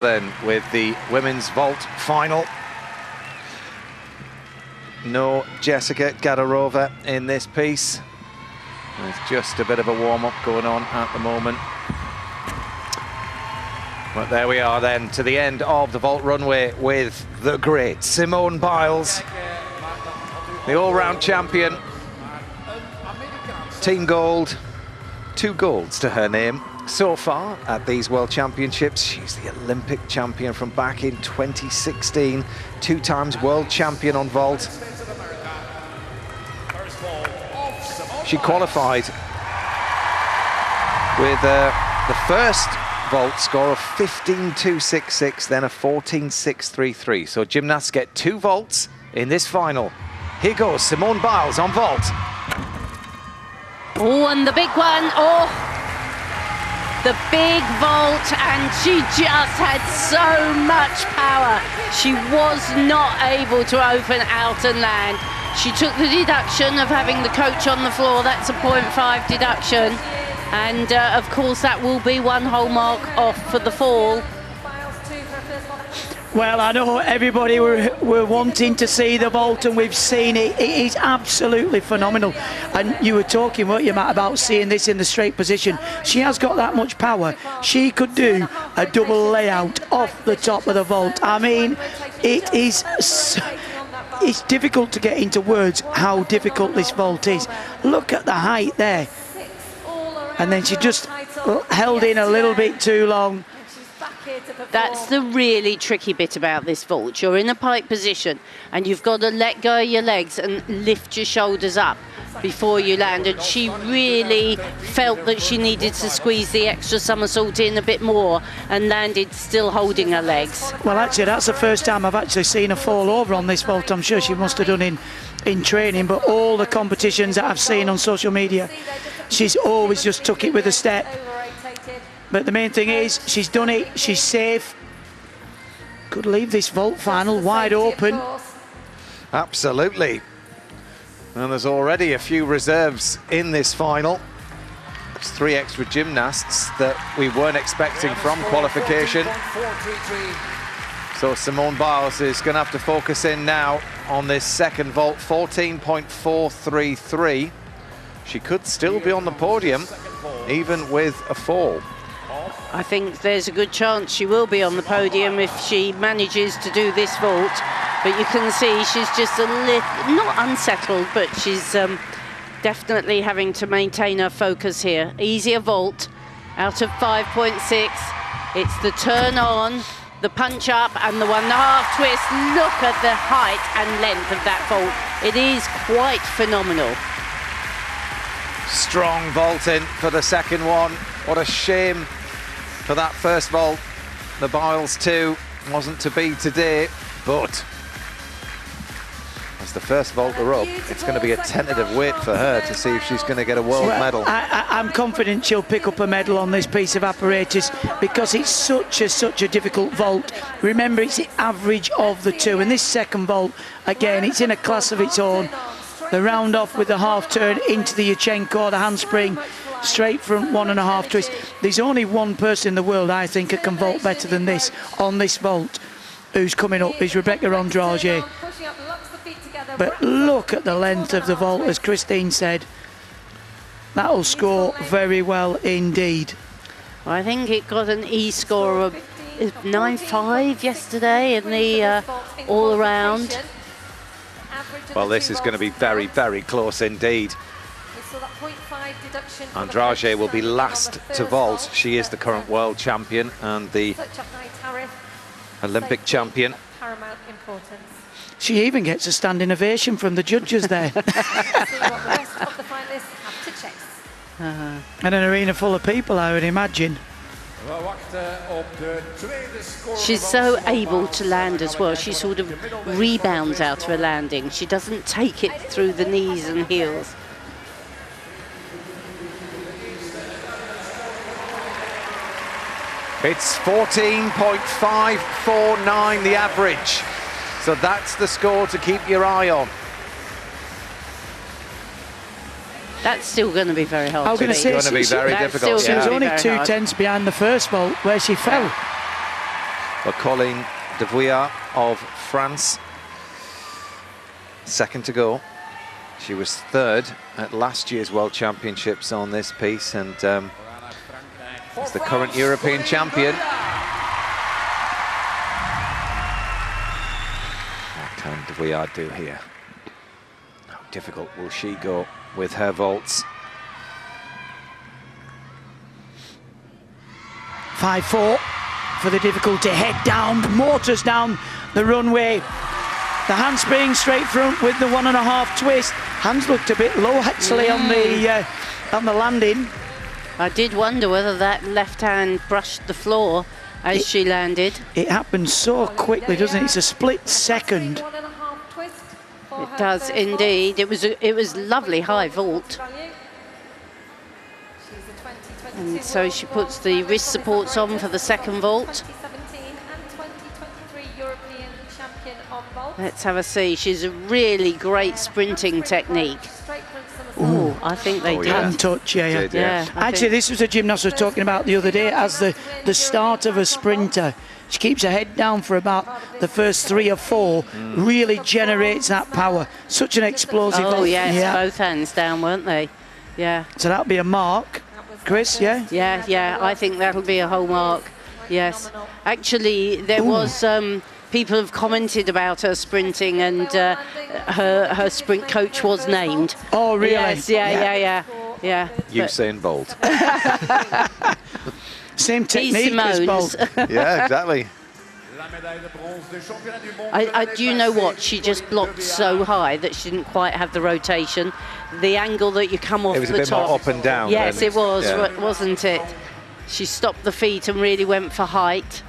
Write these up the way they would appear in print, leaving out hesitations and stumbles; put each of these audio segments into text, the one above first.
Then with the women's vault final. No Jessica Gadarova in this piece. There's just a bit of a warm-up going on at the moment. But there we are then to the end of the vault runway with the great Simone Biles, the all-round champion. Team gold, 2 golds to her name so far at these World Championships. She's the Olympic champion from back in 2016, 2 times world champion on vault. She qualified with the first vault score of 15.266, then a 14.633. So gymnasts get 2 vaults in this final. Here goes Simone Biles on vault. Oh, and the big one. Oh, the big vault, and she just had so much power. She was not able to open out and land. She took the deduction of having the coach on the floor. That's a 0.5 deduction. And of course, that will be 1 whole mark off for the fall. Well, I know everybody were wanting to see the vault, and we've seen it. It is absolutely phenomenal. And you were talking, weren't you, Matt, about seeing this in the straight position. She has got that much power. She could do a double layout off the top of the vault. I mean, it is... It's difficult to get into words how difficult this vault is. Look at the height there. And then she just held in a little bit too long. That's the really tricky bit about this vault. You're in a pike position and you've got to let go of your legs and lift your shoulders up before you land. And she really felt that she needed to squeeze the extra somersault in a bit more and landed still holding her legs. Well, actually, that's the first time I've actually seen her fall over on this vault. I'm sure she must have done in training, but all the competitions that I've seen on social media, she's always just took it with a step. But the main thing is, she's done it, she's safe. Could leave this vault final wide open. Absolutely. And there's already a few reserves in this final. There's 3 extra gymnasts that we weren't expecting from qualification. So Simone Biles is going to have to focus in now on this second vault, 14.433. She could still be on the podium, even with a fall. I think there's a good chance she will be on the podium if she manages to do this vault. But you can see she's just a little, not unsettled, but she's definitely having to maintain her focus here. Easier vault out of 5.6. It's the turn on, the punch up, and the 1.5 twist. Look at the height and length of that vault. It is quite phenomenal. Strong vaulting for the second one. What a shame for that first vault. The Biles 2 wasn't to be today, but as the first vaulter up, it's going to be a tentative wait for her to see if she's going to get a world medal. I'm confident she'll pick up a medal on this piece of apparatus because it's such a difficult vault. Remember, it's the average of the 2, and this second vault, again, it's in a class of its own. The round off with the half turn into the Yurchenko, the handspring, straight front 1.5 twist. There's only one person in the world, I think, who can vault better than this on this vault, who's coming up, is Rebecca Andrade. But look at the length of the vault, as Christine said. That'll score very well indeed. I think it got an E score of 9.5 yesterday in the all-around. Well, this is going to be very, very close indeed. Andrade will be last to vault. She is the current world champion and the Olympic champion. She even gets a standing ovation from the judges there. And an arena full of people, I would imagine. She's so able to land as well. She sort of rebounds out of her landing. She doesn't take it through the knees and heels. It's 14.549, the average. So that's the score to keep your eye on. That's still going to be very hard. I was going to say, it's going to be very difficult. She was only 2 tenths behind the first vault where she fell. for Colleen de Vouillard of France. Second to go. She was third at last year's World Championships on this piece, and is the current European champion. What can de Vouillard do here? How difficult will she go with her vaults? 5-4 for the difficulty. Head down, motors down the runway. The handspring straight front with the 1.5 twist. Hands looked a bit low actually on the landing. I did wonder whether that left hand brushed the floor as she landed. It happens so quickly, doesn't it? It's a split second. It does indeed. It was lovely high vault. And so she puts the wrist supports on for the second vault. Let's have a see. She's a really great sprinting technique. Oh, I think they did. Hand touch, yeah. Actually, this was a gymnast I was talking about the other day as the start of a sprinter. She keeps her head down for about the first 3 or 4, really generates that power. Such an explosive. Oh, yes, both hands down, weren't they? Yeah. So that'll be a mark. Chris, yeah? Yeah, I think that'll be a whole mark. Yes. Actually, there was... people have commented about her sprinting, and her sprint coach was named. Oh, really? Yes, yeah. Usain Bolt. Same technique as Bolt. Yeah, exactly. Do you know what? She just blocked so high that she didn't quite have the rotation. The angle that you come off the top. It was a bit more up and down. Yes, it was, wasn't it? She stopped the feet and really went for height.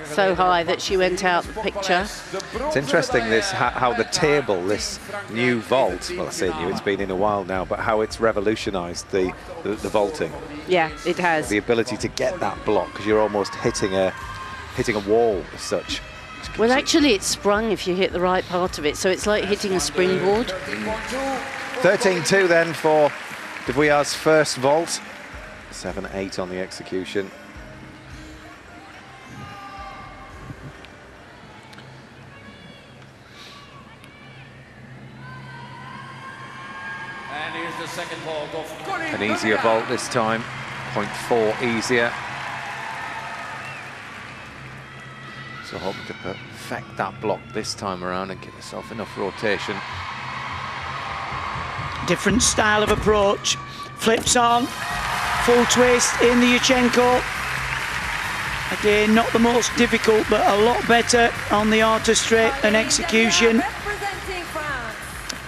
So high that she went out the picture. It's interesting this how the table, this new vault, well I say new, it's been in a while now, but how it's revolutionised the vaulting. Yeah, it has. The ability to get that block, because you're almost hitting a wall as such. Well, actually it's sprung if you hit the right part of it, so it's like hitting a springboard. 13-2 then for de Vouillard's first vault. 7-8 on the execution. And here's the second vault of an easier vault this time, 0.4 easier. So hoping to perfect that block this time around and give herself enough rotation. Different style of approach. Flips on, full twist in the Yurchenko. Again, not the most difficult, but a lot better on the artistry and execution.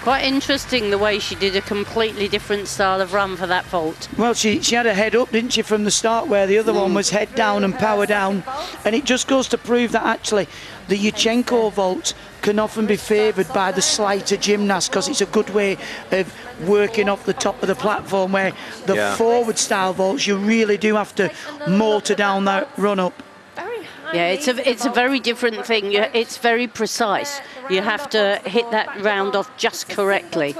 Quite interesting the way she did a completely different style of run for that vault. Well, she had her head up, didn't she, from the start, where the other one was head down and power down. And it just goes to prove that actually the Yurchenko vaults can often be favoured by the slighter gymnast, because it's a good way of working off the top of the platform, where the forward style vaults, you really do have to motor down that run up. Yeah, it's a very different thing. It's very precise. You have to hit that round off just correctly.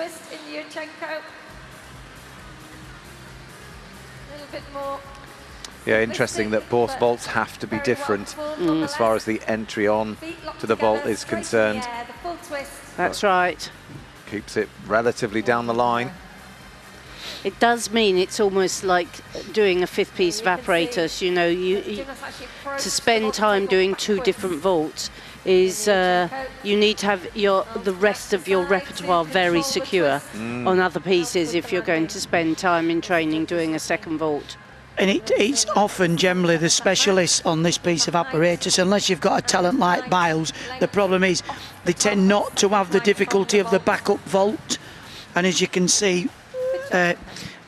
Yeah, interesting that both vaults have to be different as far as the entry on to the vault is concerned. That's right. Keeps it relatively down the line. It does mean it's almost like doing a fifth piece of apparatus. You know, to spend time doing 2 different vaults is you need to have the rest of your repertoire very secure on other pieces if you're going to spend time in training doing a second vault. And it's often generally the specialists on this piece of apparatus, unless you've got a talent like Biles. The problem is they tend not to have the difficulty of the backup vault. And as you can see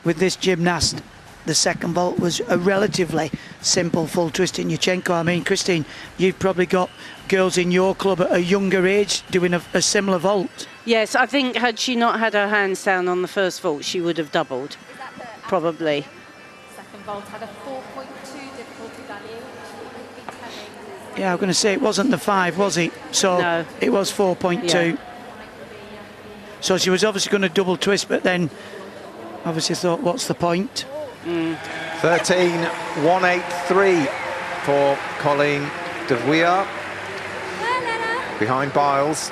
with this gymnast, the second vault was a relatively simple full twist in Yurchenko. I mean, Christine, you've probably got girls in your club at a younger age doing a similar vault. Yes, I think had she not had her hands down on the first vault, she would have doubled, probably. Vault had a 4.2 difficulty value, which would be telling. Yeah, I'm going to say it wasn't the 5, was it? So no. It was 4.2. Yeah. So she was obviously going to double twist, but then obviously thought, what's the point? 13-183 for Colleen De Vuillet behind Biles.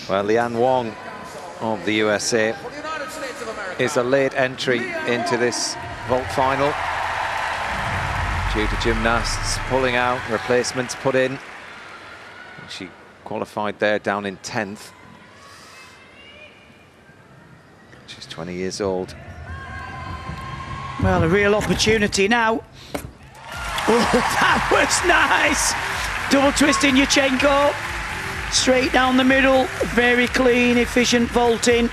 Well, Leanne Wong of the USA is a late entry into this vault final due to gymnasts pulling out, replacements put in. She qualified there down in 10th. She's 20 years old. Well, a real opportunity now. Oh, that was nice. Double twist in Yurchenko. Straight down the middle. Very clean, efficient vaulting.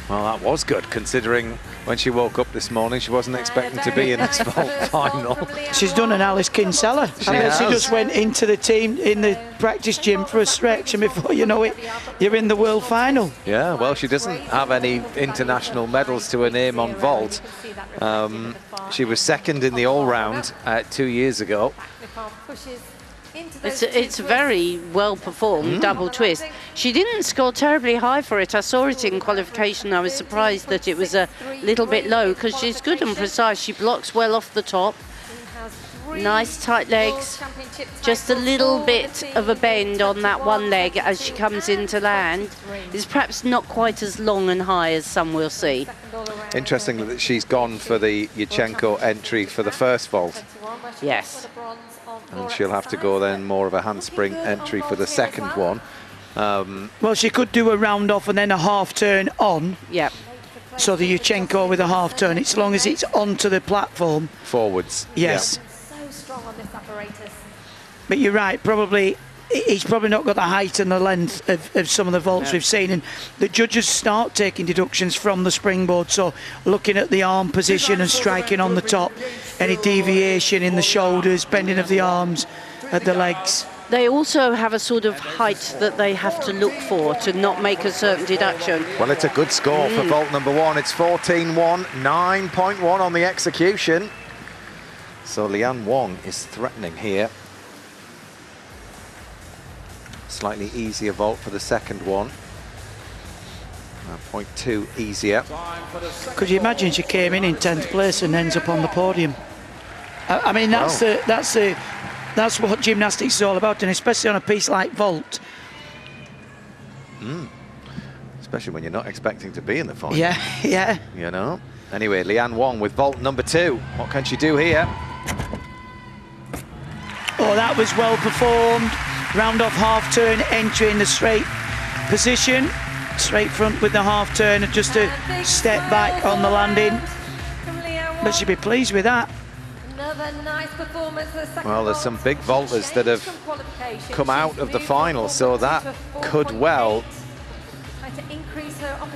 Well, that was good, considering when she woke up this morning, she wasn't expecting to be in this vault final. She's done an Alice Kinsella. She just went into the team in the practice gym for a stretch, and before you know it, you're in the world final. Yeah, well, she doesn't have any international medals to her name on vault. She was second in the all-round 2 years ago. It's a very well performed double twist. She didn't score terribly high for it. I saw it in qualification. I was surprised that it was a little bit low because she's good and precise. She blocks well off the top. Nice tight legs. Just a little bit of a bend on that one leg as she comes into land. It's perhaps not quite as long and high as some will see. Interesting that she's gone for the Yurchenko entry for the first vault. Yes. And she'll have to go then more of a handspring entry for the second one. Well, she could do a round off and then a half turn on. Yep. So the Yurchenko with a half turn, as long as it's onto the platform. Forwards. Yes. Yeah. So strong on this apparatus. But you're right, he's probably not got the height and the length of some of the vaults we've seen, and the judges start taking deductions from the springboard, so looking at the arm position and striking on the top, any deviation in the shoulders, bending of the arms at the legs. They also have a sort of height that they have to look for to not make a certain deduction. Well, it's a good score for vault number one. It's 14-1, 9.1 on the execution. So Leanne Wong is threatening here. Slightly easier vault for the second one. 0.2 easier. Could you imagine she came in 10th place and ends up on the podium? I mean, that's what gymnastics is all about, and especially on a piece like vault. Especially when you're not expecting to be in the final. Yeah, yeah. You know. Anyway, Leanne Wong with vault number 2. What can she do here? Oh, that was well performed. Round off half turn, entry in the straight position. Straight front with the half turn and just a step back on the landing. But she'll be pleased with that. Well, there's some big vaulters that have come out of the final, so that could well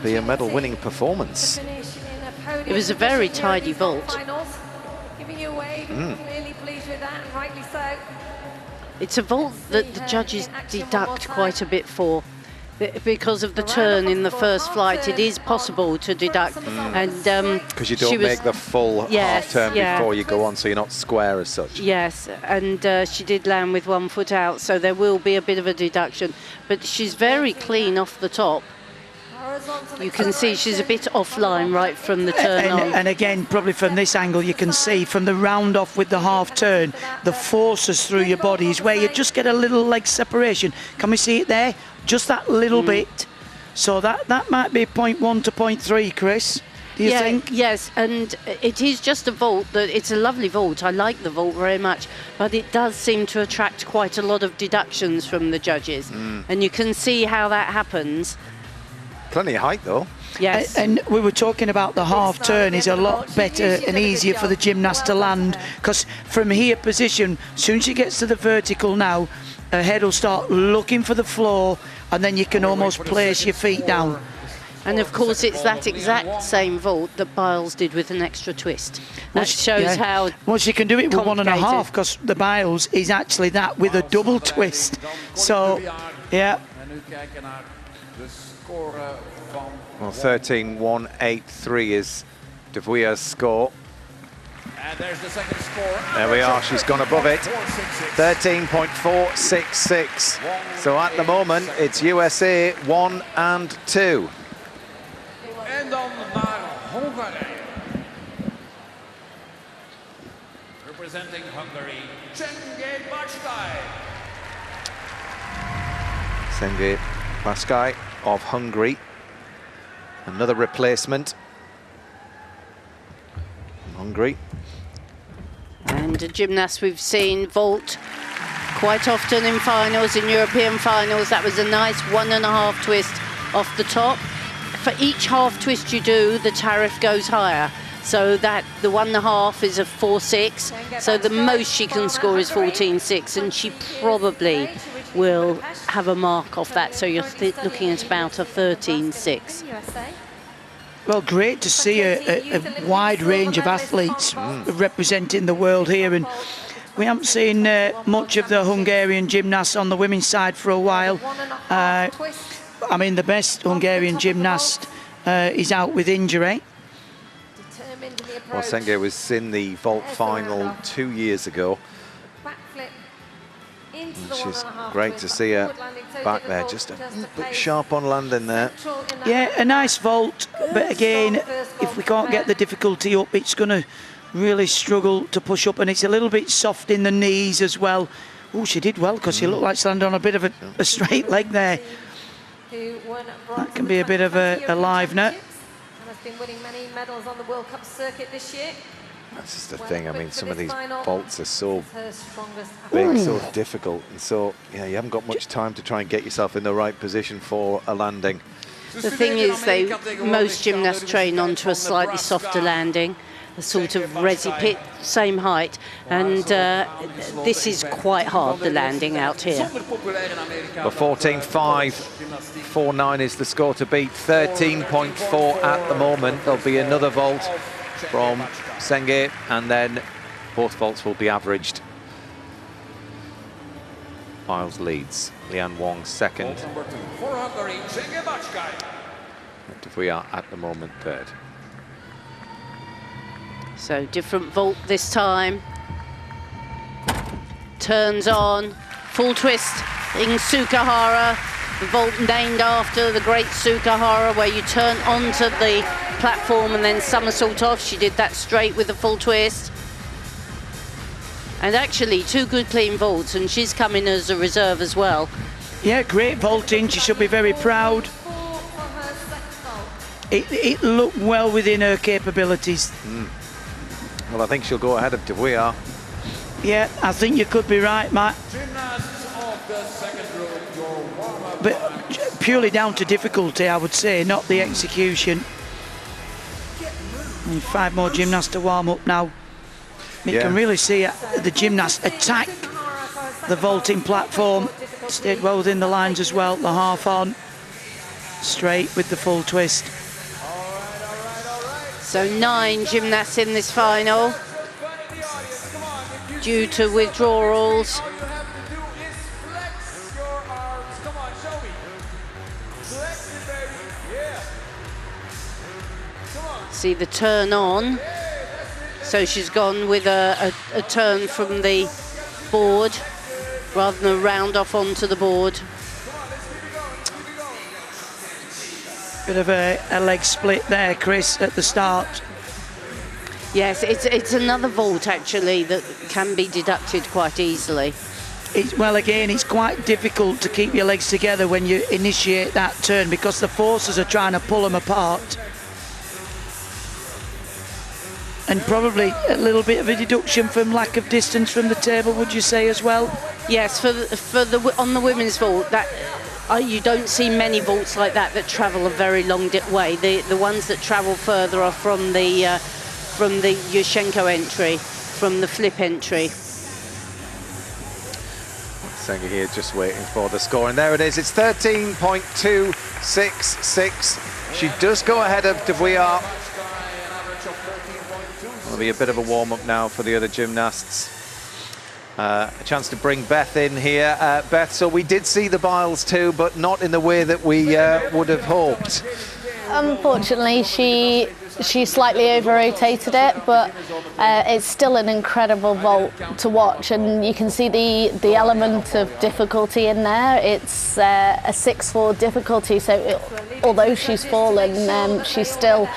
be a medal-winning performance. It was a very tidy vault. It's a vault that the judges deduct quite a bit for. Because of the turn in the first flight, it is possible to deduct. And because you don't make the full half turn before you go on, so you're not square as such. Yes, and she did land with 1 foot out, so there will be a bit of a deduction. But she's very clean off the top. You can see she's a bit offline right from the turn on. And again, probably from this angle, you can see from the round off with the half turn, the forces through your body is where you just get a little leg separation. Can we see it there? Just that little bit. So that might be 0.1 to 0.3, Chris. Do you think? Yes, and it is just a vault. It's a lovely vault. I like the vault very much, but it does seem to attract quite a lot of deductions from the judges. And you can see how that happens. Plenty of height, though. Yes. And we were talking about the half turn is a lot better and easier for the gymnast to land, because from here position, as soon as she gets to the vertical now, her head will start looking for the floor, and then you can almost place your feet down. And of course, it's that exact same vault that Biles did with an extra twist. That shows how. Well, she can do it with 1.5, because the Biles is actually that with a double twist. So, yeah. Well, 13.183 is De Vuillet's score. And there's the second score. There we are, she's gone above it. 13.466. So at the moment, it's USA 1 and 2. En dan naar Hongarije. Representing Hungary, Cenge Bacskay. Cenge Bacskay of Hungary. Another replacement. Hungary. And a gymnast we've seen vault quite often in finals, in European finals. That was a nice 1.5 twist off the top. For each half twist you do, the tariff goes higher. So that the 1.5 is a 4.6. So the most she can score is 14.6, and she probably will have a mark off that. So you're looking at about a 13.6. Well, great to see a wide range of athletes representing the world here, and we haven't seen much of the Hungarian gymnasts on the women's side for a while. I mean, the best Hungarian gymnast is out with injury. Well, Cenge was in the vault final 2 years ago. Which is great to see her back there, just a bit sharp on landing there. Yeah, a nice vault, but again, if we can't get the difficulty up, it's going to really struggle to push up, and it's a little bit soft in the knees as well. Oh, she did well, because she looked like she landed on a bit of a straight leg there. That can be a bit of a livener. Has been winning many medals on the World Cup circuit this year. That's just the thing. I mean, some of these vaults are so big, so difficult, and so yeah, you haven't got much time to try and get yourself in the right position for a landing. The thing is, most gymnasts train onto a slightly softer landing, a sort of resi pit, same height, and this is quite hard, the landing out here. Well, 14.5, 4.9 is the score to beat, 13.4 at the moment. There'll be another vault from Cenge, and then both vaults will be averaged. Miles leads, Lian Wong second. For Hungary, Cenge Bacskay. And if we are at the moment third. So different vault this time. Turns on, full twist in Sukahara. The vault named after the great Sukahara, where you turn onto the platform and then somersault off. She did that straight with a full twist. And actually, 2 good clean vaults, and she's coming as a reserve as well. Yeah, great vaulting. She should be very proud. It looked well within her capabilities. Well, I think she'll go ahead of De Vuillard. Yeah, I think you could be right, Matt. But purely down to difficulty, I would say, not the execution. And 5 more gymnasts to warm up now. You can really see the gymnasts attack the vaulting platform. Stayed well within the lines as well, the half on. Straight with the full twist. So 9 gymnasts in this final. Due to withdrawals. See the turn on. So she's gone with a turn from the board rather than a round off onto the board. Bit of a leg split there, Chris, at the start. Yes, it's another vault actually that can be deducted quite easily. Well, again, it's quite difficult to keep your legs together when you initiate that turn, because the forces are trying to pull them apart. And probably a little bit of a deduction from lack of distance from the table, would you say, as well? Yes, on the women's vault, that you don't see many vaults like that travel a very long way. The ones that travel further are from the Yushchenko entry, from the flip entry. Cenge here just waiting for the score, and there it is. It's 13.266. She does go ahead of De Vuillard. Will be a bit of a warm-up now for the other gymnasts. A chance to bring Beth in here. Beth, so we did see the Biles too, but not in the way that we would have hoped. unfortunately, she slightly over-rotated it, but it's still an incredible vault to watch, and you can see the element of difficulty in there. It's a 6-4 difficulty, so although she's fallen, she's still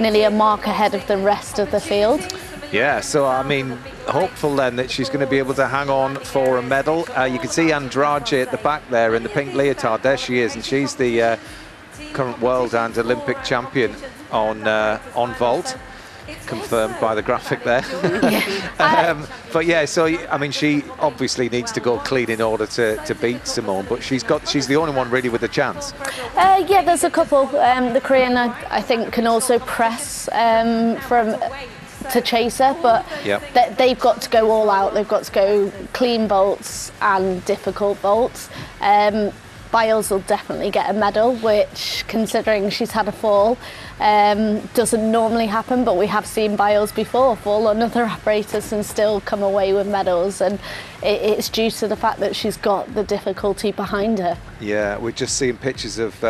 nearly a mark ahead of the rest of the field. Yeah, so I mean, hopeful then that she's going to be able to hang on for a medal. You can see Andrade at the back there in the pink leotard. There she is, and she's the current world and Olympic champion on vault, confirmed by the graphic there. But yeah, so I mean, she obviously needs to go clean in order to beat Simone, but she's the only one really with a chance. Yeah, there's a couple. The Korean, I think, can also press to chase her, but they've got to go all out. They've got to go clean vaults and difficult vaults. Biles will definitely get a medal, which, considering she's had a fall, doesn't normally happen, but we have seen Biles before fall on other apparatus and still come away with medals, and it's due to the fact that she's got the difficulty behind her. Yeah, we're just seeing pictures of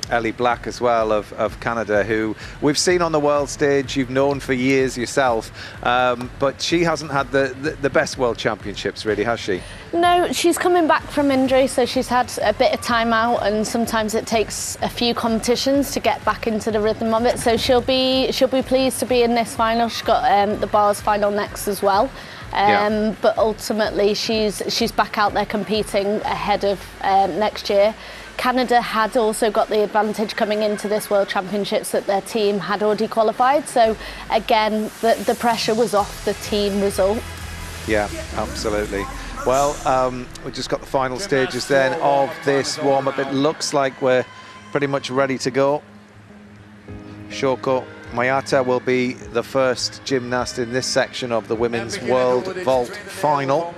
Ellie Black as well, of Canada, who we've seen on the world stage, you've known for years yourself, but she hasn't had the best world championships really, has she? No, she's coming back from injury, so she's had a bit of time out, and sometimes it takes a few competitions to get back into the rhythm of it. So she'll be pleased to be in this final. She's got the bars final next as well. But ultimately she's back out there competing ahead of next year. Canada had also got the advantage coming into this World Championships that their team had already qualified. So again, the pressure was off the team result. Yeah, absolutely. Well, we've just got the final stages then of this warm-up. It looks like we're pretty much ready to go. Shoko Mayata will be the first gymnast in this section of the Women's World Vault Final.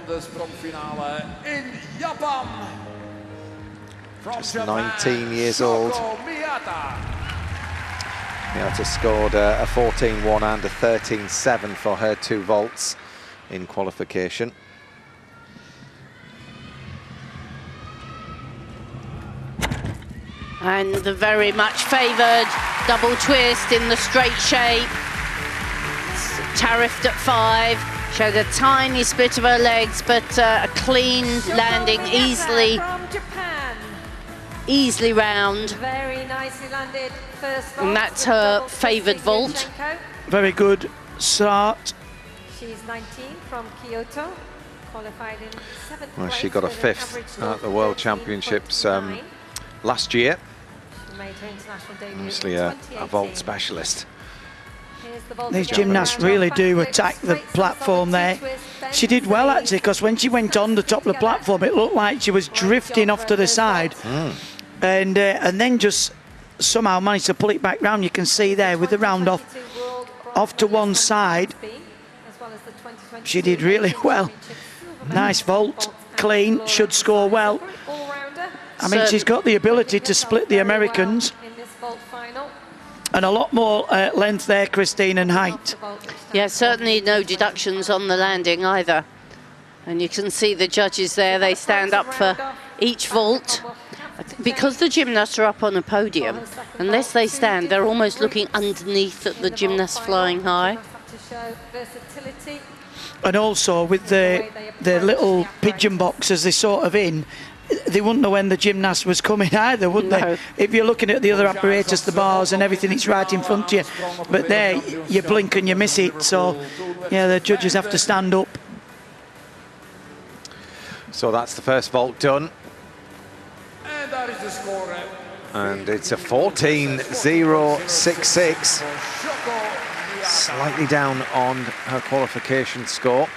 Just 19 years old. Mayata scored a 14-1 and a 13-7 for her 2 vaults in qualification. And the very much favoured double twist in the straight shape. Tariffed at 5. Showed a tiny split of her legs, but a clean landing, easily round. Very nicely landed first vault. And that's her favoured vault. Very good start. She's 19 from Kyoto, qualified in 7th Well, place she got a with an 5th average at the World 13.9. Championships last year. She made her international debut Obviously in a 2018. vault specialist. Here's the vault These again. gymnasts really do attack the platform there. She did well actually, because when she went on the top of the platform, it looked like she was drifting off to the side, and then just somehow managed to pull it back round. You can see there with the round off to one side. She did really well. Nice vault, clean, should score well. I mean, she's got the ability to split the Americans. And a lot more length there, Christine, and height. Yeah, certainly no deductions on the landing either. And you can see the judges there, they stand up for each vault. Because the gymnasts are up on a podium, unless they stand, they're almost looking underneath at the gymnasts flying high. And also with the little pigeon boxes they're sort of in, they wouldn't know when the gymnast was coming either, wouldn't they? If you're looking at the other apparatus, the bars and everything, it's right in front of you. But there, you blink and you miss it. So, yeah, the judges have to stand up. So that's the first vault done. And that is the score. And it's a 14.066. Slightly down on her qualification score.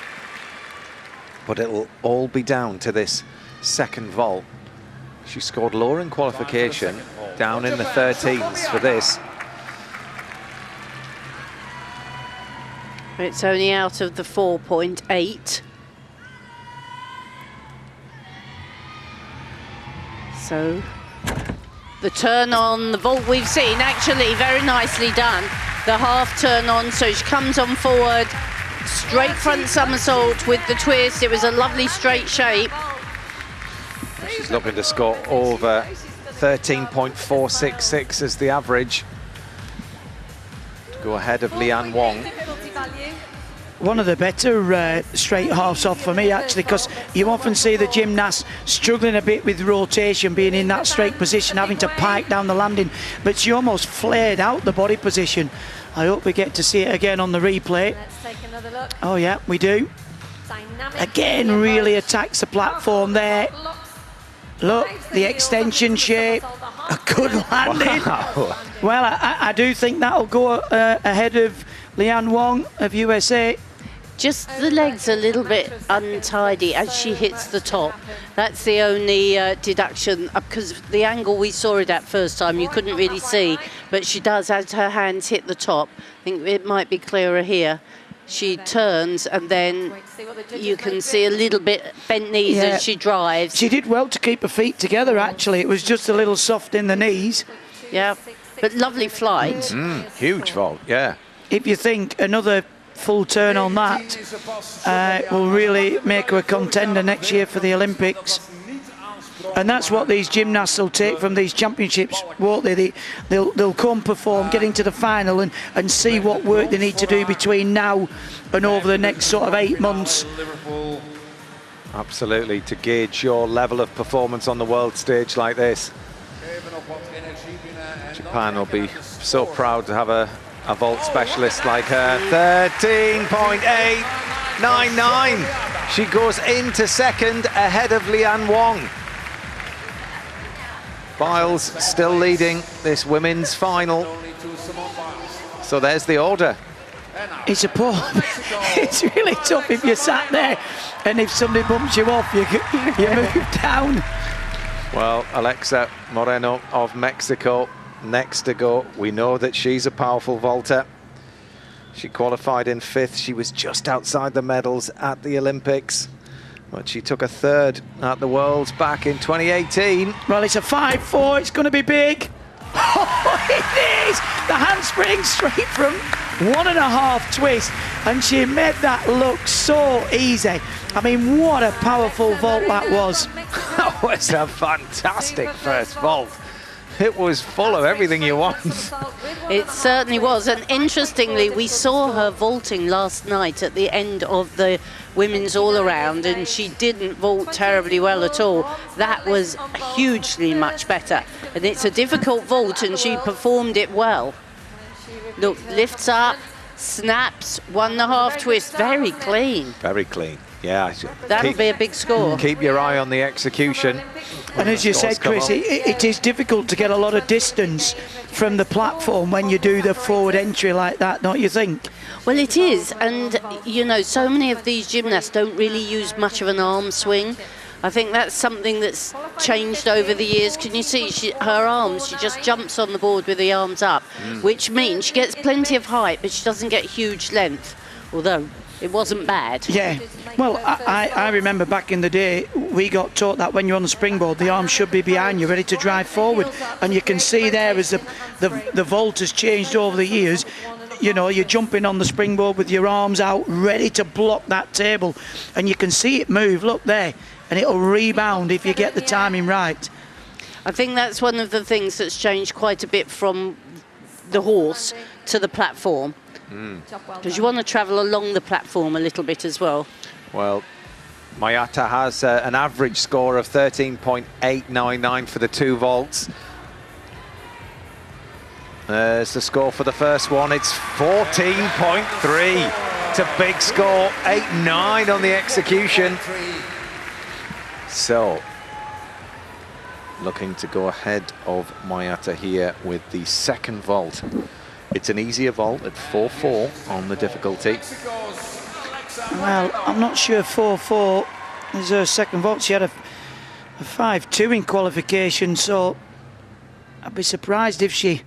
But it'll all be down to this second vault. She scored lower in qualification, down in the 13s for this. It's only out of the 4.8. So the turn on the vault we've seen, actually very nicely done. The half turn on, so she comes on forward, straight front somersault with the twist. It was a lovely straight shape. She's looking to score over 13.466 as the average. go ahead of Lian Wong. One of the better straight halves off for me, actually, because you often see the gymnast struggling a bit with rotation, being in that straight position, having to pike down the landing, but she almost flared out the body position. I hope we get to see it again on the replay. Let's take another look. Oh yeah, we do. Dynamic Again, really attacks the platform there. Look, the extension shape, a good landing. Wow. Well, I do think that'll go ahead of Lian Wong of USA. Just the legs a little bit untidy as she hits the top. That's the only deduction, because the angle we saw it at first time you couldn't really see, but she does as her hands hit the top. I think it might be clearer here. She turns and then you can see a little bit bent knees as she drives. She did well to keep her feet together, actually. It was just a little soft in the knees. Yeah, but lovely flight. Huge vault, yeah. If you think another full turn on that will really make her a contender next year for the Olympics. And that's what these gymnasts will take from these championships, won't they? They'll come perform, get into the final and see what work they need to do between now and over the next sort of 8 months. Absolutely, to gauge your level of performance on the world stage like this. Japan will be so proud to have a vault specialist like her. 13.899. She goes into second ahead of Lian Wong. Biles still leading this women's final. So there's the order. It's appalling. It's really tough if you're sat there and if somebody bumps you off, you move down. Well, Alexa Moreno of Mexico next to go. We know that she's a powerful vaulter. She qualified in 5th. She was just outside the medals at the Olympics, but she took a 3rd at the Worlds back in 2018. Well, it's a 5-4. It's going to be big. Oh, it is! The handspring straight from 1.5 twist, and she made that look so easy. I mean, what a powerful vault that was. That was a fantastic first vault. It was full of everything you want. It certainly was, and interestingly, we saw her vaulting last night at the end of the women's all-around, and she didn't vault terribly well at all. That was hugely much better, and it's a difficult vault, and she performed it well. Look, lifts up, snaps, 1.5 twist, very clean. Very clean, yeah. That'll be a big score. Keep your eye on the execution. And as you said, Chris, it is difficult to get a lot of distance from the platform when you do the forward entry like that, don't you think? Well, it is, and you know, so many of these gymnasts don't really use much of an arm swing. I think that's something that's changed over the years. Can you see her arms? She just jumps on the board with the arms up, which means she gets plenty of height, but she doesn't get huge length, although it wasn't bad. Yeah, well, I remember back in the day, we got taught that when you're on the springboard, the arm should be behind you, ready to drive forward. And you can see there as the vault has changed over the years. You know, you're jumping on the springboard with your arms out, ready to block that table. And you can see it move, look there. And it'll rebound if you get the timing right. I think that's one of the things that's changed quite a bit from the horse to the platform. Because you want to travel along the platform a little bit as well. Well, Mayata has an average score of 13.899 for the 2 vaults. There's the score for the first one. It's 14.3. It's a big score. 8.9 on the execution. So, looking to go ahead of Mayata here with the second vault. It's an easier vault at 4-4 on the difficulty. Well, I'm not sure 4-4 is her second vault. She had a 5-2 in qualification, so I'd be surprised if she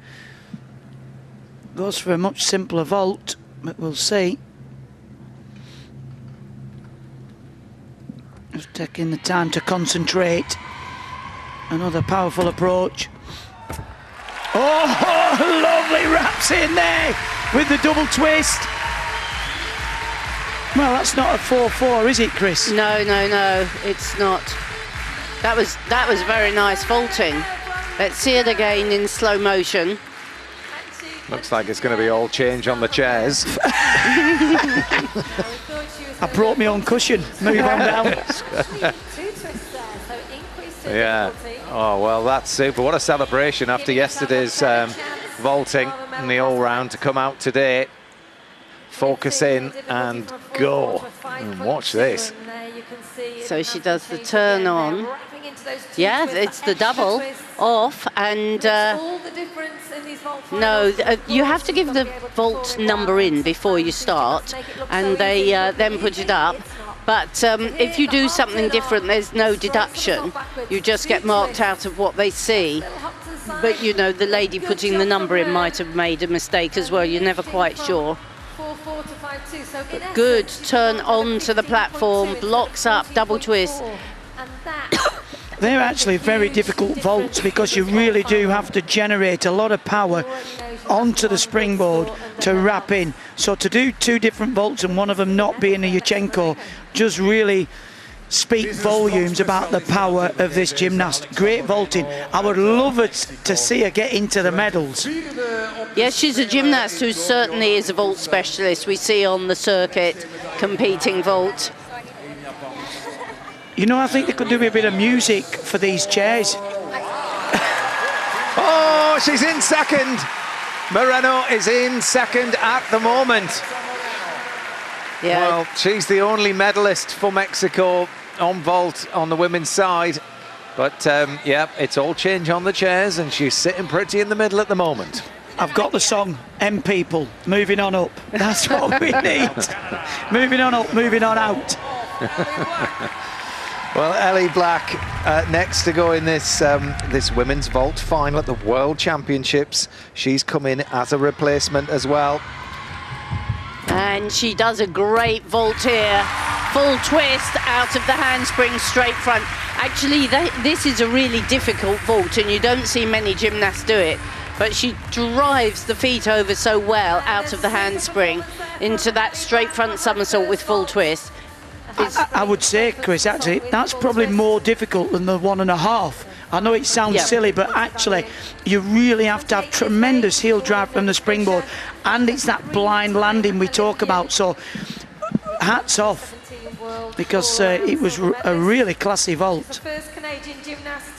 goes for a much simpler vault, but we'll see. Just taking the time to concentrate. Another powerful approach. Oh, lovely wraps in there with the double twist. Well, that's not a 4-4, is it, Chris? No, it's not. That was very nice vaulting. Let's see it again in slow motion. Looks like it's going to be all change on the chairs. I brought my own cushion. Move on down. Yeah. Oh, well, that's super. What a celebration after yesterday's vaulting in the all-round to come out today, focus in and go. And watch this. So she does the turn on. Yeah, it's the double off, and no, you have to give the vault number in before you start, and they then put it up. But if you do something different, there's no deduction. You just get marked out of what they see. But, you know, the lady putting the number in might have made a mistake as well. You're never quite sure. But good turn onto the platform, blocks up, double twist. They're actually very difficult vaults because you really do have to generate a lot of power onto the springboard to wrap in. So to do two different vaults and one of them not being a Yurchenko just really speak volumes about the power of this gymnast. Great vaulting. I would love it to see her get into the medals. Yes, she's a gymnast who certainly is a vault specialist. We see on the circuit competing vault. You know, I think they could do a bit of music for these chairs. Oh, she's in second. Moreno is in second at the moment. Yeah. Well, she's the only medalist for Mexico on vault on the women's side. But, yeah, it's all change on the chairs, and she's sitting pretty in the middle at the moment. I've got the song, M People, moving on up. That's what we need. Moving on up, moving on out. Well, Ellie Black next to go in this this women's vault final at the World Championships. She's come in as a replacement as well. And she does a great vault here. Full twist out of the handspring straight front. Actually, this is a really difficult vault, and you don't see many gymnasts do it. But she drives the feet over so well out of the handspring into that straight front somersault with full twist. I would say, Chris, actually, that's probably more difficult than the 1.5. I know it sounds silly, but actually, you really have to have tremendous heel drive from the springboard, and it's that blind landing we talk about. So, hats off, because it was a really classy vault. First Canadian gymnast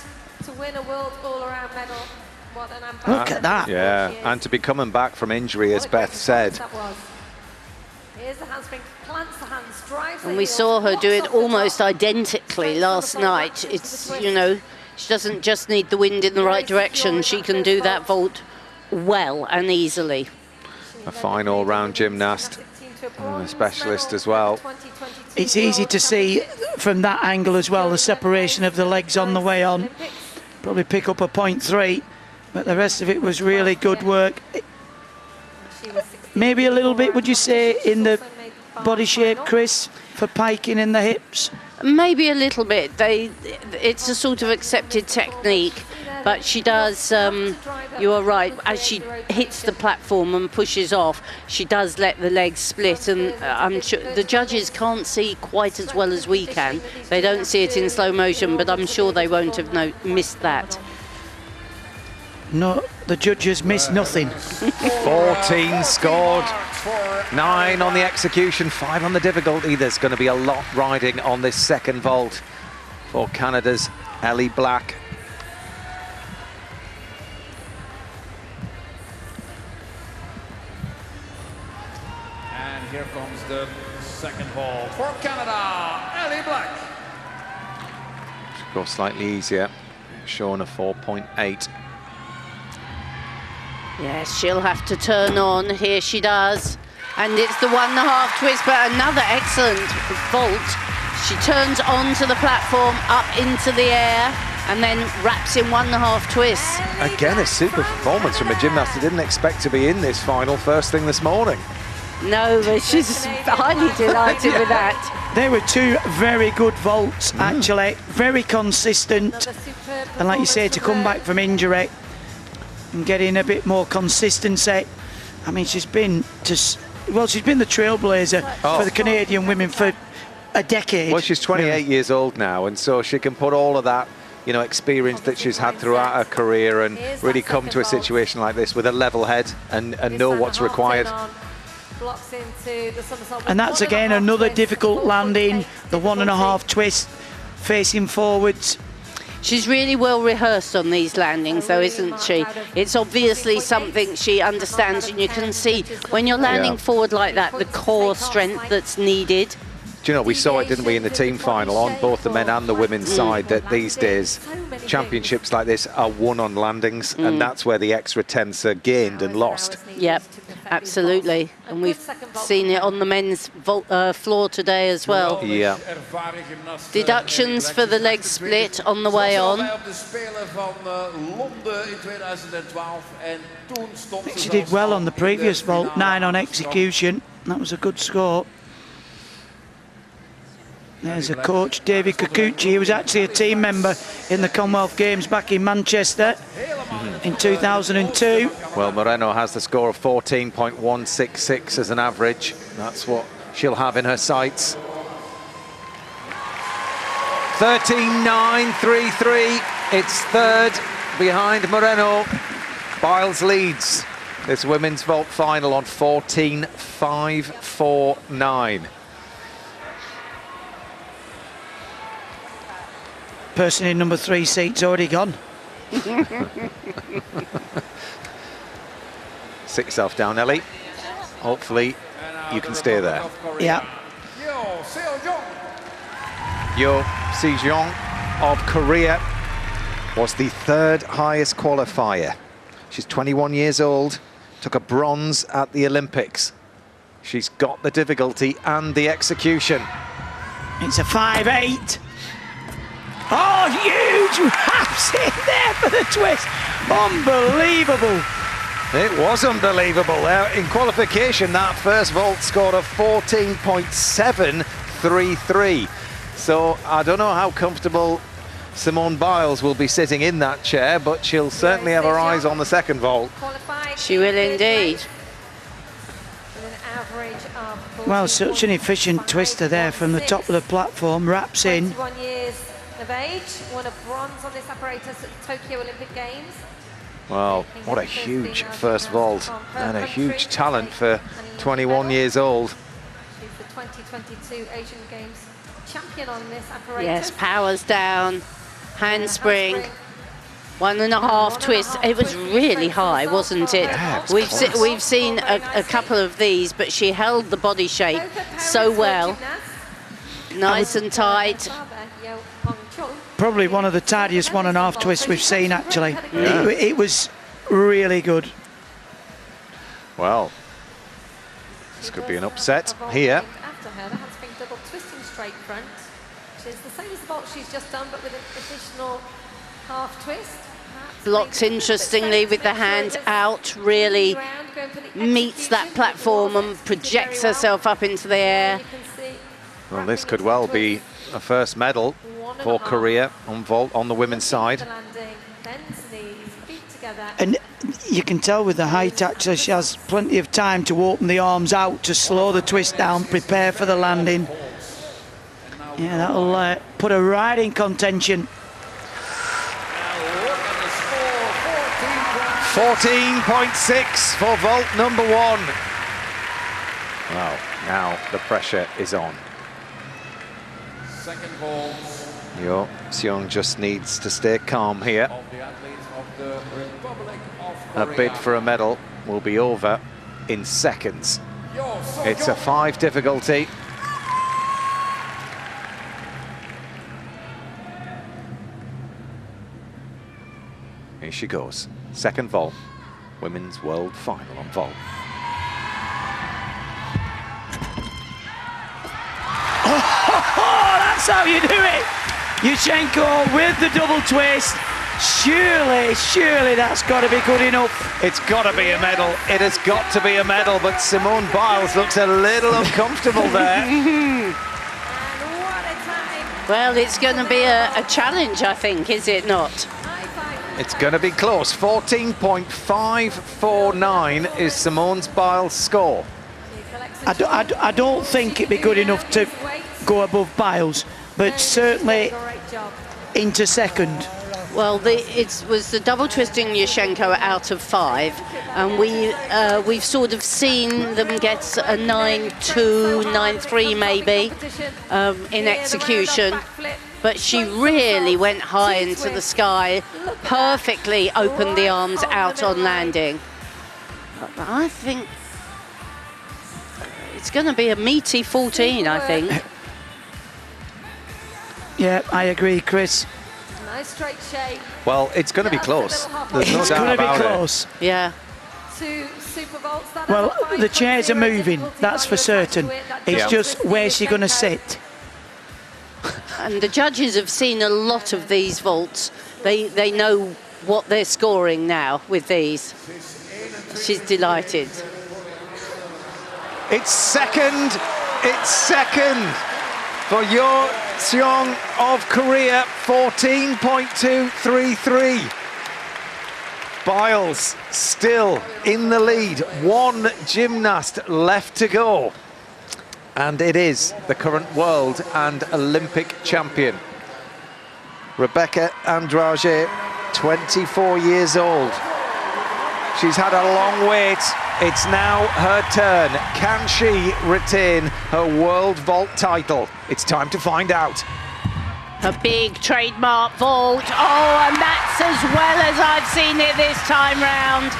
to win a world all-around medal. Look at that. Yeah, and to be coming back from injury, as Beth said. Here's the handspring, plants the hands, drives. And we saw her do it almost identically last night. It's, you know, she doesn't just need the wind in the right direction. She can do that vault well and easily. A fine all-round gymnast and a specialist as well. It's easy to see from that angle as well, the separation of the legs on the way on. Probably pick up a 0.3, but the rest of it was really good work. Maybe a little bit, would you say, in the body shape, Chris, for piking in the hips? Maybe a little bit. It's a sort of accepted technique, but she does, you are right, as she hits the platform and pushes off, she does let the legs split, and I'm sure the judges can't see quite as well as we can. They don't see it in slow motion, but I'm sure they won't have missed that. No, the judges missed nothing. 14 scored, 9 on the execution, 5 on the difficulty. There's going to be a lot riding on this second vault for Canada's Ellie Black. And here comes the second vault for Canada, Ellie Black. Should go slightly easier, showing a 4.8. Yes, she'll have to turn on. Here she does. And it's the 1.5 twist, but another excellent vault. She turns onto the platform, up into the air, and then wraps in 1.5 twists. Again, a super performance from a gymnast who didn't expect to be in this final first thing this morning. No, but she's highly delighted with that. They were two very good vaults, actually. Very consistent. And like you say, to come back from injury and getting a bit more consistency. I mean, she's been she's been the trailblazer for the Canadian women for a decade. Well, she's 28 years old now, and so she can put all of that you know, experience that she's had throughout her career and really come to a situation like this with a level head and know what's required. And that's again another difficult landing, the 1.5 twist facing forwards. She's really well rehearsed on these landings though, isn't she? It's obviously something she understands, and you can see when you're landing forward like that, the core strength that's needed. Do you know, we saw it, didn't we, in the team final on both the men and the women's side, that these days championships like this are won on landings, and that's where the extra tenths are gained and lost. Yep, absolutely. And we've seen it on the men's floor today as well. Yeah. Deductions for the leg split on the way on. She did well on the previous vault, 9 on execution. That was a good score. There's a coach, David Kikuchi. He was actually a team member in the Commonwealth Games back in Manchester in 2002. Well, Moreno has the score of 14.166 as an average. That's what she'll have in her sights. 13.933. It's third behind Moreno. Biles leads this women's vault final on 14.549. Person in number 3 seat's already gone. 6 yourself down, Ellie. Hopefully you can stay there. Yeah. Yo Sejong of Korea was the 3rd highest qualifier. She's 21 years old, took a bronze at the Olympics. She's got the difficulty and the execution. It's a 5.8. Oh, huge wraps in there for the twist. Unbelievable. It was unbelievable. In qualification, that first vault scored a 14.733. So I don't know how comfortable Simone Biles will be sitting in that chair, but she'll certainly have her eyes on the second vault. She will indeed. Well, such an efficient twister there from the top of the platform, wraps in. 21 years of age, won a bronze on this apparatus at the Tokyo Olympic Games. Well, what a huge first vault and a huge talent for 21 years old. She's the 2022 Asian Games champion on this apparatus. Yes, powers down, handspring, 1.5 twist. It was really high, wasn't it? Yeah, we've seen a couple of these, but she held the body shape so well. Nice and tight. Probably one of the tidiest 1.5 twists we've seen, actually. Yeah. It was really good. Well, this could be an upset here. After her, the handspring double twisting straight front, which is the same as the vault she's just done, but with an additional half twist. Blocks interestingly with the hands out, really meets that platform and projects herself up into the air. Well, this could well be a first medal for Korea on vault on the women's side. And you can tell with the height, actually, she has plenty of time to open the arms out, to slow the twist down, prepare for the landing. Yeah, that'll put her right in contention. 14.6 for vault number 1. Well, now the pressure is on. Second vault. Yo Seong just needs to stay calm here. Of the athletes of the Republic of A Korea. bid for a medal will be over in seconds. It's a 5 difficulty. Here she goes. Second vault. Women's World Final on vault. Oh, that's how you do it. Yushchenko with the double twist. Surely that's got to be good enough. It's got to be a medal. It has got to be a medal, but Simone Biles looks a little uncomfortable there. Well, it's going to be a challenge, I think, is it not? It's going to be close. 14.549 is Simone Biles' score. I don't think it'd be good enough to go above Biles, but certainly into second? Well, it was the double twisting Yushenko out of 5, and we've sort of seen them get a 9-2, 9-3 maybe in execution, but she really went high into the sky, perfectly opened the arms out on landing. But I think it's going to be a meaty 14, I think. Yeah, I agree, Chris. Nice straight shape. Well, it's going to be close. There's no It's doubt going to be about it. close. Yeah. 2 super vaults. That Well, is a the chairs are 5.0 moving, difficulty that's for value attached certain. to it. That It's double just twisting where's she going to Yushenko. sit? And the judges have seen a lot of these vaults. They know what they're scoring now with these. She's delighted. It's second for Yo Seong of Korea, 14.233. Biles still in the lead, 1 gymnast left to go. And it is the current world and Olympic champion. Rebecca Andrade, 24 years old. She's had a long wait. It's now her turn. Can she retain her world vault title? It's time to find out. A big trademark vault. Oh, and that's as well as I've seen it this time round.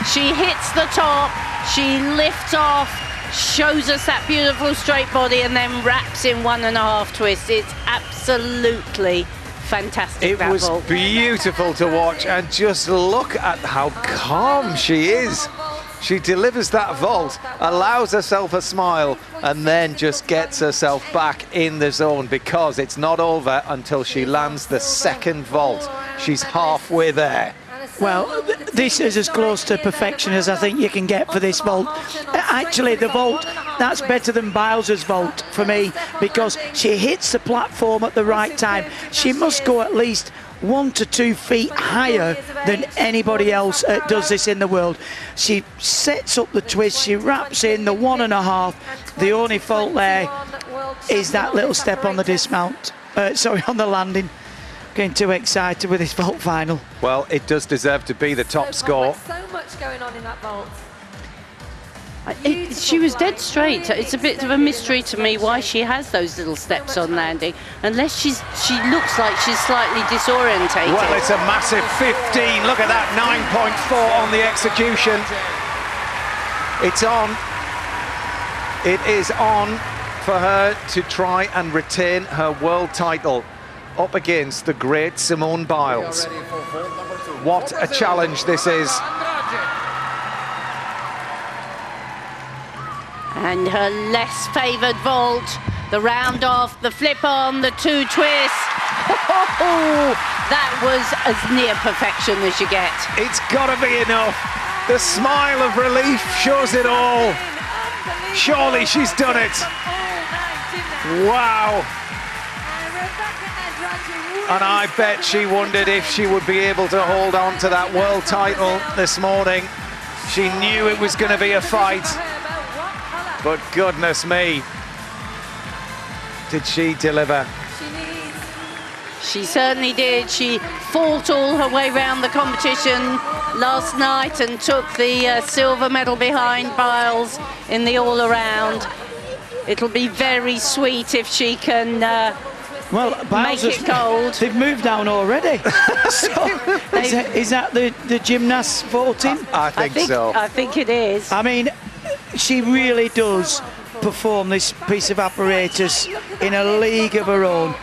She hits the top, she lifts off, shows us that beautiful straight body, and then wraps in 1.5 twists. It's absolutely fantastic. It was beautiful to watch, and just look at how calm she is. She delivers that vault, allows herself a smile, and then just gets herself back in the zone, because it's not over until she lands the second vault. She's halfway there. Well, this is as close to perfection as I think you can get for this vault. Actually, the vault, that's better than Biles's vault for me, because she hits the platform at the right time. She must go at least 1 to 2 feet higher than anybody else does this in the world. She sets up the twist, she wraps in the 1.5. The only fault there is that little step on the dismount, on the landing. Getting too excited with this vault final. Well, it does deserve to be the top score. So much going on in that vault. She was dead straight. It's a bit of a mystery to me why she has those little steps on landing, unless she looks like she's slightly disorientated. Well, it's a massive 15. Look at that, 9.4 on the execution. It's on. It is on for her to try and retain her world title up against the great Simone Biles. What a challenge this is. And her less favoured vault, the round off, the flip on, the 2 twists. Oh, that was as near perfection as you get. It's got to be enough. The smile of relief shows it all. Surely she's done it. Wow. And I bet she wondered if she would be able to hold on to that world title this morning. She knew it was going to be a fight. But goodness me, did she deliver? She certainly did. She fought all her way around the competition last night and took the silver medal behind Biles in the all-around. It'll be very sweet if she can make it gold. They've moved down already. So, is that the gymnast voting? I think so. I think it is. I mean, she really does perform this piece of apparatus in a league of her own.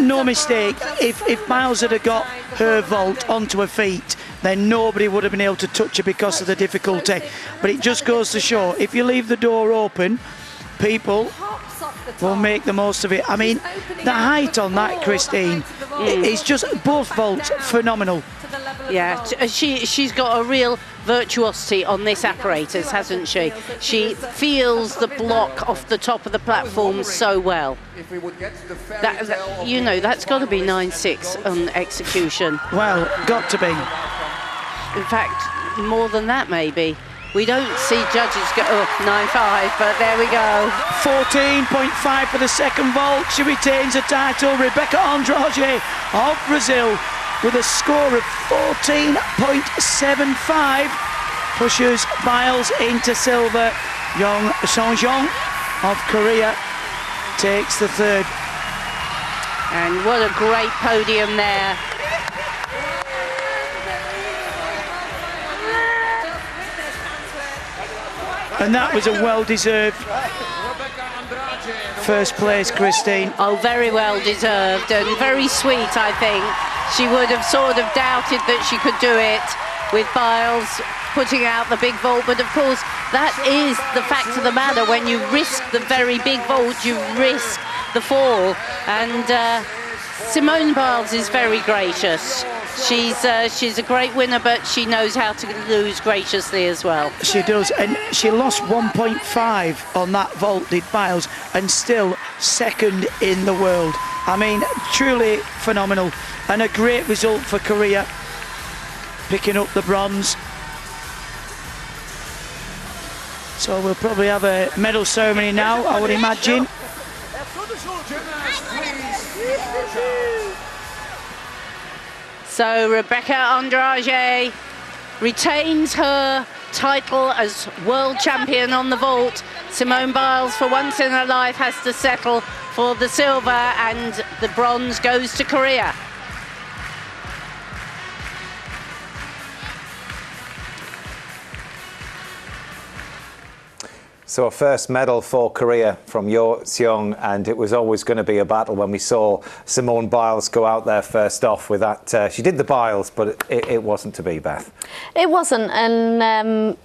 No mistake, if Biles had got her vault onto her feet, then nobody would have been able to touch her because of the difficulty. But it just goes to show, if you leave the door open, people will make the most of it. I mean, the height on that, Christine, is just both vaults phenomenal. Yeah, she's got a real virtuosity on this apparatus, hasn't she? She feels the block off the top of the platform so well. That's got to be 9.6 on execution. Well, got to be. In fact, more than that maybe. We don't see judges go 9.5, but there we go. 14.5 for the second vault. She retains the title. Rebecca Andrade of Brazil with a score of 14.75 pushes Biles into silver. Young Song-jong of Korea takes the third. And what a great podium there. And that was a well-deserved first place, Christine. Oh, very well deserved and very sweet, I think. She would have sort of doubted that she could do it with Biles putting out the big vault, but of course that is the fact of the matter. When you risk the very big vault, you risk the fall, and Simone Biles is very gracious. She's a great winner, but she knows how to lose graciously as well. She does, and she lost 1.5 on that vault, did Biles, and still second in the world. I mean, truly phenomenal, and a great result for Korea, picking up the bronze. So we'll probably have a medal ceremony now, I would imagine. So Rebecca Andrade retains her title as world champion on the vault. Simone Biles, for once in her life, has to settle for the silver, and the bronze goes to Korea. So a first medal for Korea from Yo Seong, and it was always going to be a battle when we saw Simone Biles go out there first off with that. She did the Biles, but it wasn't to be, Beth. It wasn't, and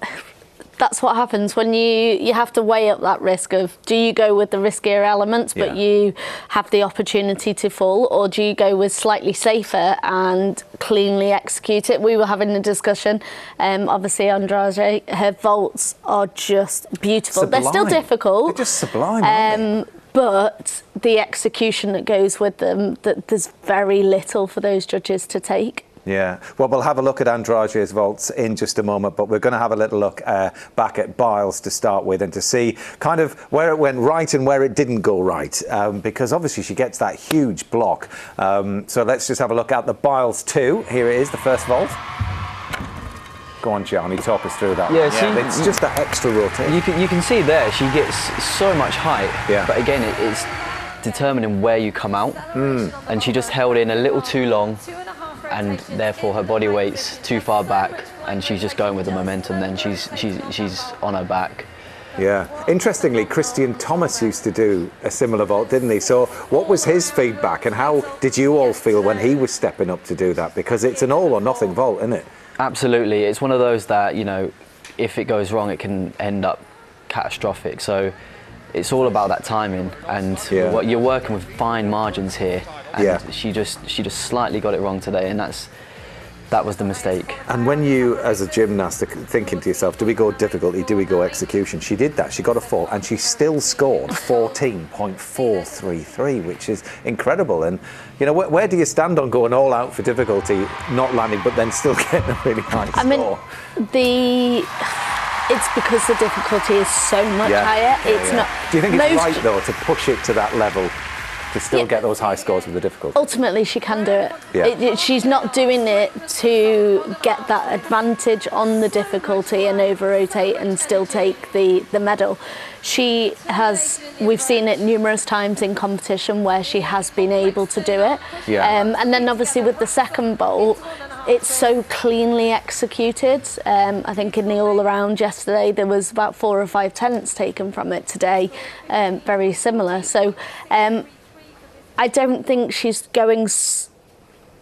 that's what happens when you have to weigh up that risk of, do you go with the riskier elements but you have the opportunity to fall, or do you go with slightly safer and cleanly execute it? We were having a discussion. Obviously Andrade, her vaults are just beautiful. Sublime. They're still difficult. They're just sublime, aren't they? But the execution that goes with them, there's very little for those judges to take. Yeah, well, we'll have a look at Andrade's vaults in just a moment, but we're going to have a little look back at Biles to start with, and to see kind of where it went right and where it didn't go right, because obviously she gets that huge block. So let's just have a look at the Biles 2. Here it is, the first vault. Go on, Johnny, talk us through that. Yeah, it's just that extra rotation. You can see there she gets so much height, but again it's determining where you come out, and she just held in a little too long, and therefore her body weight's too far back, and she's just going with the momentum. Then she's on her back. Yeah. Interestingly, Christian Thomas used to do a similar vault, didn't he? So what was his feedback, and how did you all feel when he was stepping up to do that? Because it's an all or nothing vault, isn't it? Absolutely. It's one of those that, you know, if it goes wrong, it can end up catastrophic. So it's all about that timing, and what you're working with fine margins here. And she just slightly got it wrong today, and that was the mistake. And when you, as a gymnast, are thinking to yourself, do we go difficulty, do we go execution? She did that. She got a 4, and she still scored 14.433, which is incredible. And you know, where do you stand on going all out for difficulty, not landing, but then still getting a really high score? I mean, it's because the difficulty is so much higher. It's not. Do you think it's right though to push it to that level, to still get those high scores with the difficulty? Ultimately, she can do it. She's not doing it to get that advantage on the difficulty and over-rotate and still take the medal. We've seen it numerous times in competition where she has been able to do it. And then obviously with the second vault, it's so cleanly executed. I think in the all-around yesterday, there was about 4 or 5 tenths taken from it. Today, very similar. So I don't think she's going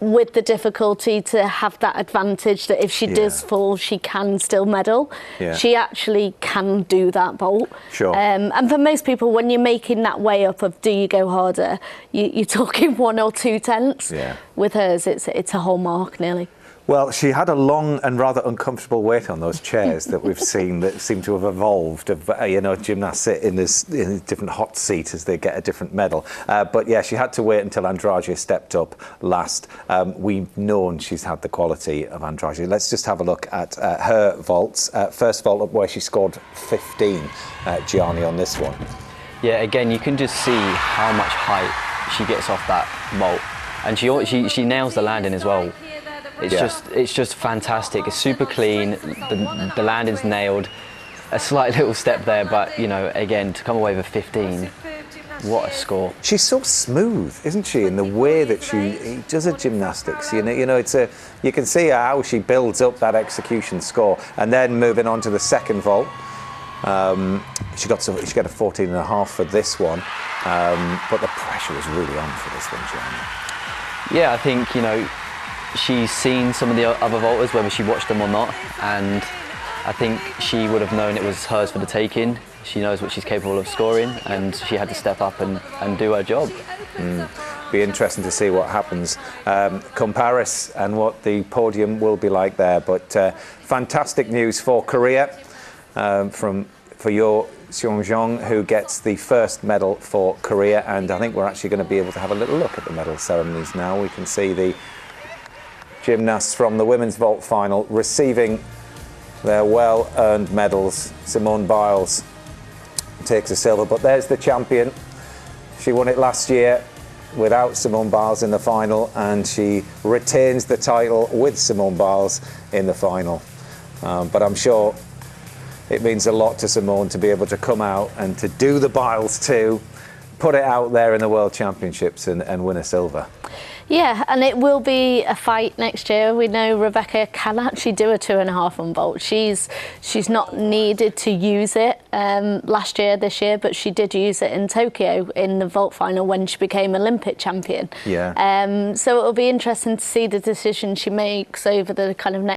with the difficulty to have that advantage that if she does fall, she can still medal. She actually can do that vault. And for most people, when you're making that way up of do you go harder, you're talking 1 or 2 tenths. With hers, it's a whole mark nearly. Well, she had a long and rather uncomfortable wait on those chairs that we've seen that seem to have evolved. Of gymnasts sit in a different hot seat as they get a different medal. But yeah, she had to wait until Andrade stepped up last. We've known she's had the quality of Andrade. Let's just have a look at her vaults. First vault up where she scored 15, Gianni, on this one. Yeah, again, you can just see how much height she gets off that vault, and she nails the landing as well. It's just fantastic. It's super clean. The landing's nailed. A slight little step there, but again, to come away with 15, what a score. She's so smooth, isn't she, in the way that she does her gymnastics. You can see how she builds up that execution score, and then moving on to the second vault. She got a 14.5 for this one, but the pressure was really on for this one, Gianni. Yeah, I think she's seen some of the other vaulters, whether she watched them or not, and I think she would have known it was hers for the taking. She knows what she's capable of scoring, and she had to step up and do her job. Be interesting to see what happens come Paris and what the podium will be like there. But fantastic news for Korea for your Seong-jong, who gets the first medal for Korea, and I think we're actually going to be able to have a little look at the medal ceremonies now. We can see the gymnasts from the women's vault final receiving their well-earned medals. Simone Biles takes a silver, but there's the champion. She won it last year without Simone Biles in the final, and she retains the title with Simone Biles in the final. But I'm sure it means a lot to Simone to be able to come out and to do the Biles too, put it out there in the World Championships and win a silver. Yeah, and it will be a fight next year. We know Rebecca can actually do a 2.5 on vault. She's not needed to use it this year, but she did use it in Tokyo in the vault final when she became Olympic champion. Yeah. So it'll be interesting to see the decision she makes over the kind of next